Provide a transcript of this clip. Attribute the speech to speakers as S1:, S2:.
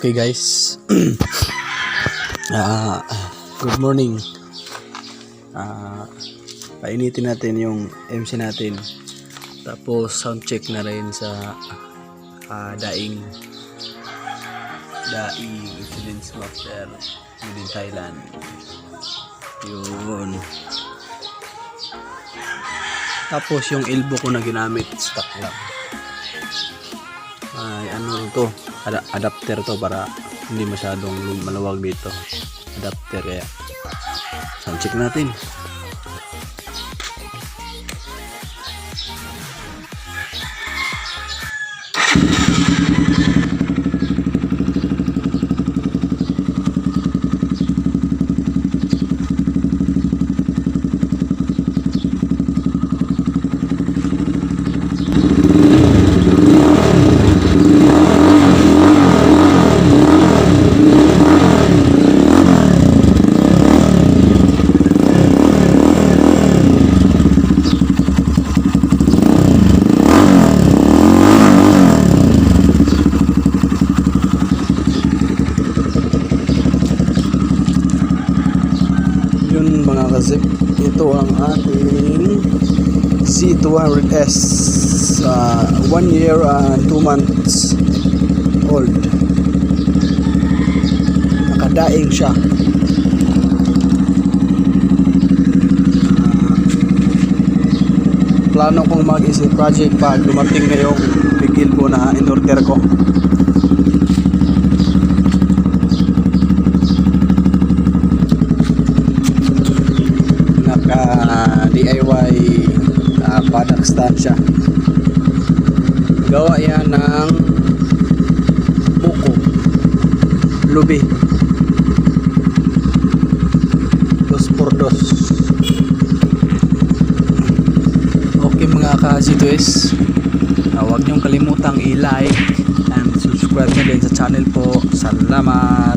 S1: Okay guys, good morning. Painitin natin yung MC natin. Tapos sound check na rin sa daing incident master within Thailand. Yun. Tapos yung elbow ko na ginamit, stock lang. Ay ano to, adapter to para hindi masyadong maluwag dito. Adapter kaya. Sound check natin. Yun mga kasip, ito ang ating Z2s 1 year and 2 months old. Nakadaing siya. Plano kong mag-isip project pag dumating na yung big elbow na in-order ko. DIY padak stand siya. Gawa yan ng buko lubi 2x2. Okay mga ka-Z2s, huwag niyong kalimutang i-like and subscribe na din sa channel po. Salamat.